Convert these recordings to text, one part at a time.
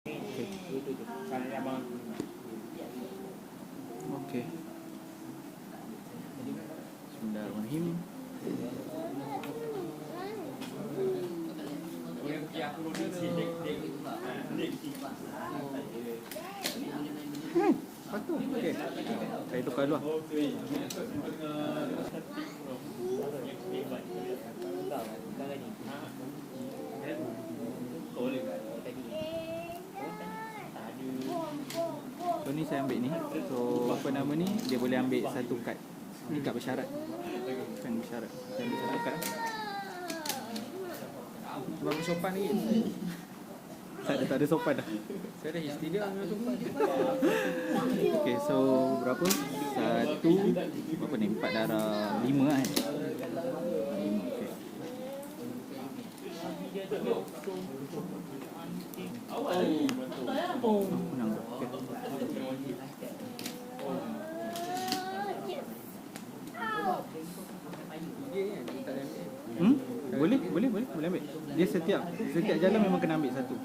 Okey. Okey. Bismillahirrahmanirrahim. Satu. Okey. Saya tukar dulu. So ni saya ambil ni. So apa nama ni? Dia boleh ambil satu kad. Ni kad bersyarat. Kan bersyarat. Saya ambil satu kad. Sebab sopan ni. Tak ada sopan dah. Saya ada history dia dengan sopan. Okay, so berapa? Satu. Berapa ni? 4 darah 5 kan? 5, okay. Menang dah. Okay. Boleh ambil. Dia setiap jalan memang kena ambil satu.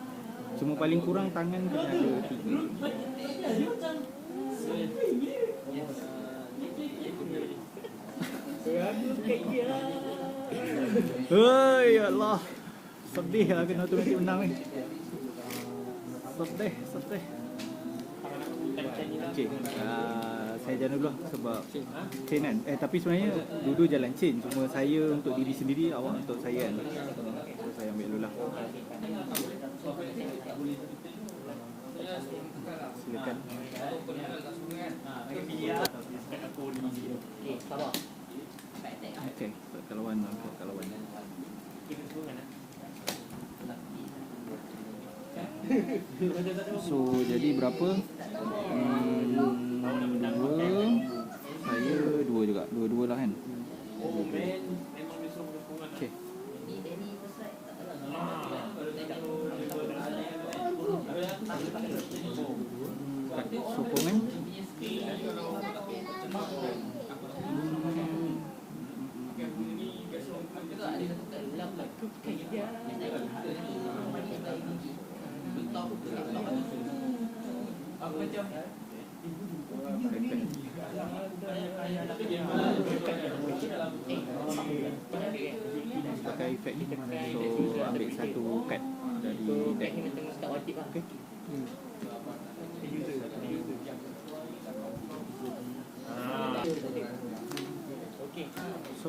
Cuma paling kurang tangan kena ada 3. Hei Allah. Sedih lah kena automatic menang ni. Sedih. Okay, saya jalan dulu lah sebab chain kan. Tapi sebenarnya dua-dua jalan chain. Cuma saya untuk diri sendiri, awak untuk saya kan. So saya ambil dulu lah. Silakan. Okay, kalauan. So jadi berapa? 2. Saya 2 juga. 2 lah kan. Okay. Sokongan. Pakai efek ni. So ambil satu kad dari deck. Okay. So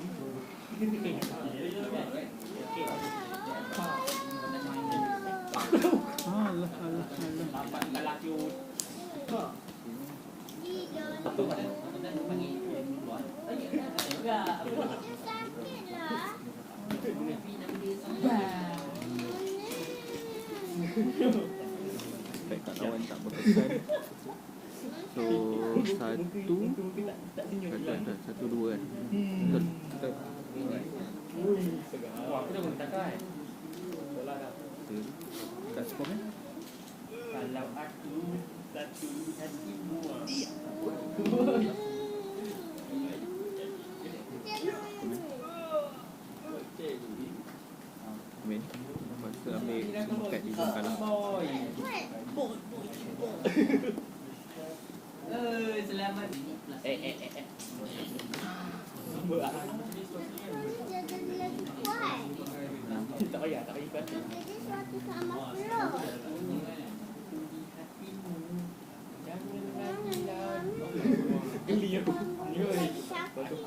Allah. Efek kat lawan tak berkesan. So 1 2 kan. Betul. Kat skor kan? Kalau aku satu hatimu. Amin. Lepas tu ambil semua kad di bongkar lah. Selamat. Tak payah kuat. Geli aku.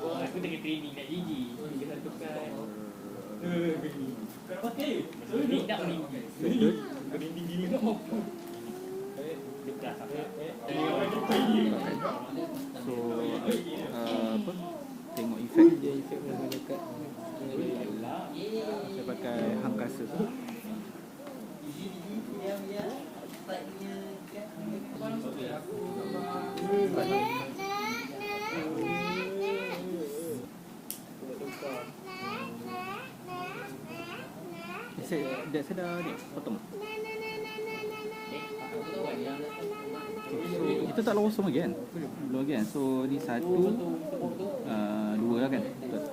Aku tengah training kat gigi. Kita satukan. Geli. Kau nak pakai? Ni tak ni. Geli gila. So apa? Tengok efek dia, efek mana dekat. Saya pakai hangkasa. Saya dah potong. So kita tak losong lagi kan? Belum lagi kan? So ni 1 2 lah kan? Betul.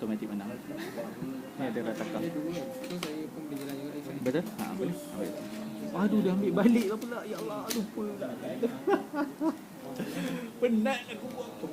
automatik menang. Ni ada ratakan. So saya pun boleh jalan juga dari sana. Betul? Ha, boleh. Aduh, dah ambil balik lah pula. Ya Allah, lupa pula. Penat aku buat.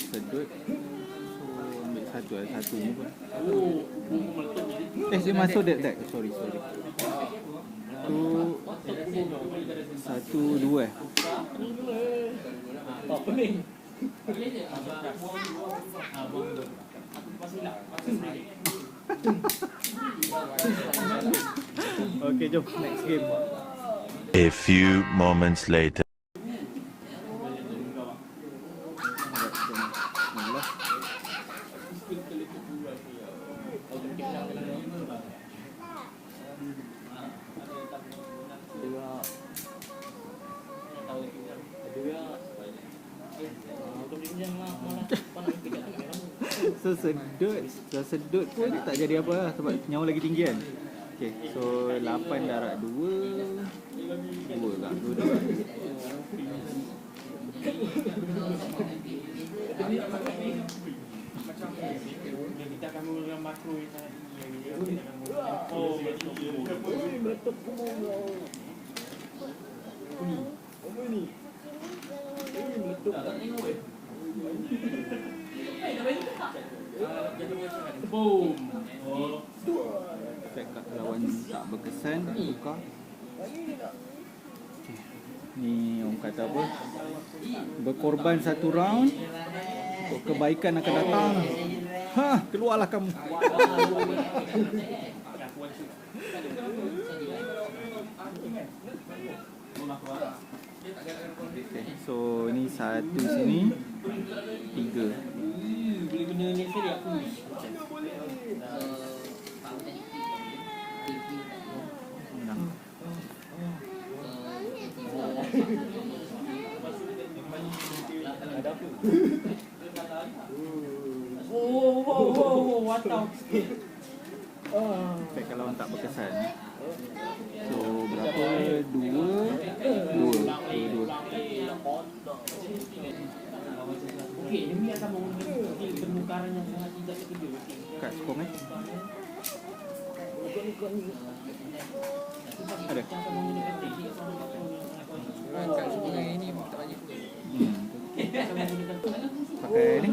Sedut. So ambil satu lah, satu ni pun. Dia masuk that. Sorry. Tu satu dua. Apa ni? Okay, jom next game. A few moments later. Sedut pun tak jadi apa lah sebab nyawa lagi tinggi kan. Okay, so 8 darab 2 kat 2. Kita akan menggunakan makro yang sangat tinggi. Oh, meletup semua. Apa ni? Meletup. Boom. Efek kat lawan tak berkesan, tukar. Okay. Ni orang kata apa? Berkorban satu round untuk kebaikan akan datang. Ha, keluarlah kamu. Okay, so ni satu sini, 3. Boleh guna next sekali aku. Menang. Ada apa? Oh, watau. Efek kalau orang tak berkesan. So berapa? 2. Okey, demi akan menggunakan permukaan yang sangat tidak terkejut. Kat skor ni. Ada. Kat sungai ini tak banyak. Pakai ni.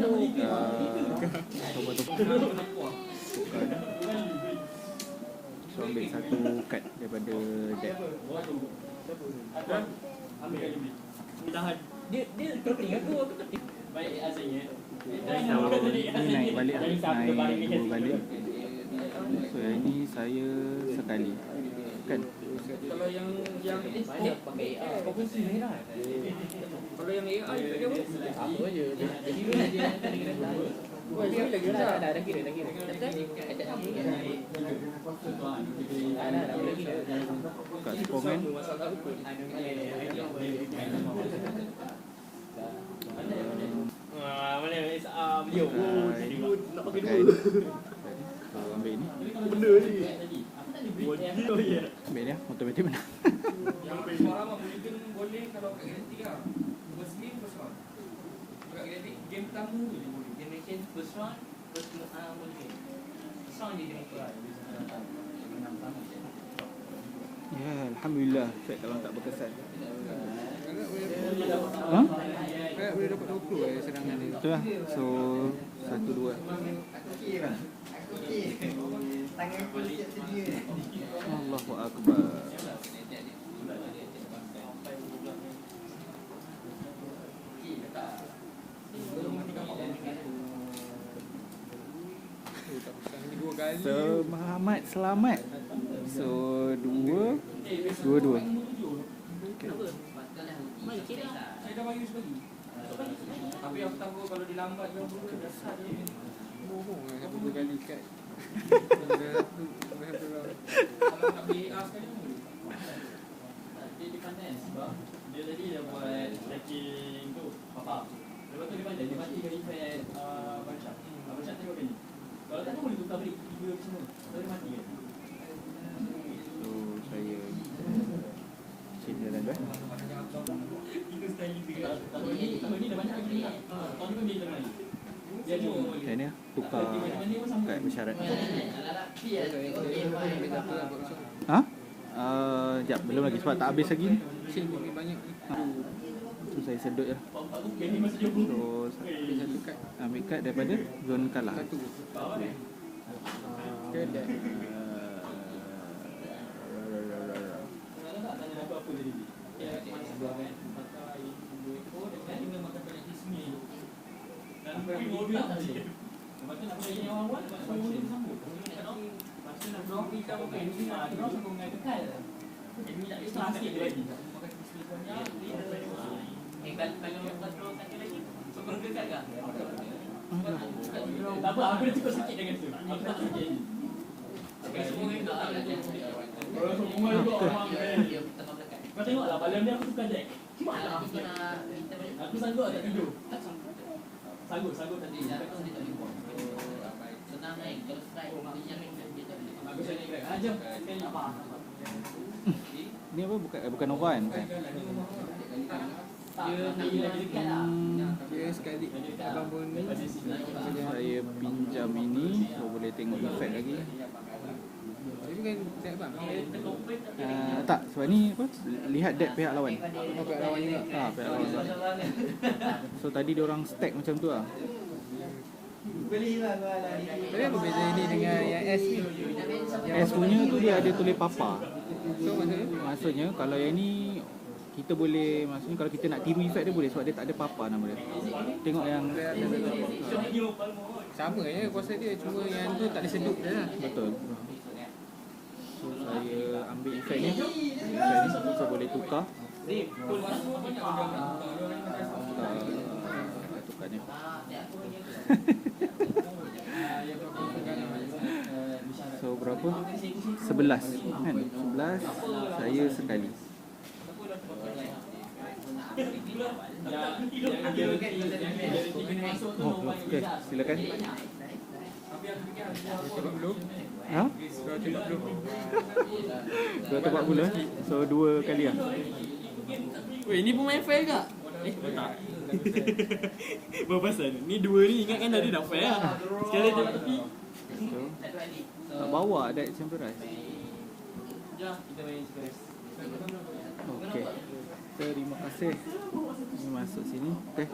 Tukar. So ambil satu kad daripada deck. Tahan. Dia terting aku terting. Baik asalnya. So ni naik balik lah. Naik 2 balik. So yang ni saya sekali. Kan? Kalau yang balik pakai AI. Kau pun sini dah. Kalau yang AI tak ada apa je. Dia tadi kena. Oh, dia lagi dah kira. Kat skor kan. Mana beliau nak pakai Okay. dua. So ambil ni. Benda ni. Ambil ni lah. Automatik menang. Yang suara boleh kalau kat Galactic lah. First game, first round. Kat Galactic, game pertama tu je boleh. Generation first round, first boleh. First round je dia try. Ya, Alhamdulillah. Efek kalau tak berkesan. Agak boleh dapat 20 serangan ni. Betul lah. So 1-2. Allahu Akbar. Selamat. So 2-2. Okay. Saya dah bagi sekali. Tapi aku tahu kalau dia lambat dia boleh dasar dia. Bohong lah 10 kali kat. Kalau nak beli AR sekali pun boleh. Dia pandai sebab dia tadi dah buat tracking tu papa. Lepas tu dia pandai dia matikan effect bancak. Bancak tengok kan ni. Kalau tak tu boleh tukar balik tiga semua. Kalau dia mati kan. So saya change jalan tu Itu style dia. Tahun ni dah banyak lagi tak. Tahun ni pun dia lagi. Dia cuma Macam ni lah, tukar kat bersyarat. Ha? Sekejap, belum lagi sebab tak habis lagi ni. Chain lebih banyak ni. So saya sedut je. So Satu kad. ambil kad daripada zone kalah. Satu. Kedai. Tak apa, aku dah cukup sikit dengan tu. Aku tak sikit. Kau tengoklah malam ni aku tukar deck. Aku sanggup tak tidur. Sanggup tak tidur. Aku cakap ni ajar sekali apa. Ni apa? Bukan Nova kan? Bukan. Dia lagi dekat lah. Dia sekali abang pun Saya pinjam ini, so boleh tengok efek lagi. dia bukan deck bang. Tak, sebab ni apa? Lihat deck pihak lawan. Oh, pihak lawan juga. Pihak lawan juga. So tadi dia orang stack macam tu lah. Tapi apa beza ini dengan yang S ni? S punya tu dia ada tulis papa. So Maksudnya kalau yang ni kita boleh, maksudnya kalau kita nak tiru efek dia boleh sebab dia tak ada papa nama dia. Tengok yang sama je kuasa dia, cuma yang tu tak ada sedup je lah. betul. So saya ambil efek ni. Efek ni so boleh tukar. Tukar ni. So berapa? 11 kan? 11 saya sekali. Oh, okey, silakan. Tebak dulu. Ha? Kau tebak dulu. Dua tebak bola. So 2 kali lah. Weh, ni pun main fair ke? Tak. Berpasal. Ni dua ni ingatkan tadi dah fair lah. Sekali tengok tepi. So tak bawa deck Champion Rise. Jom, kita main Champion. Okey. Terima kasih. Ini masuk sini. Okey.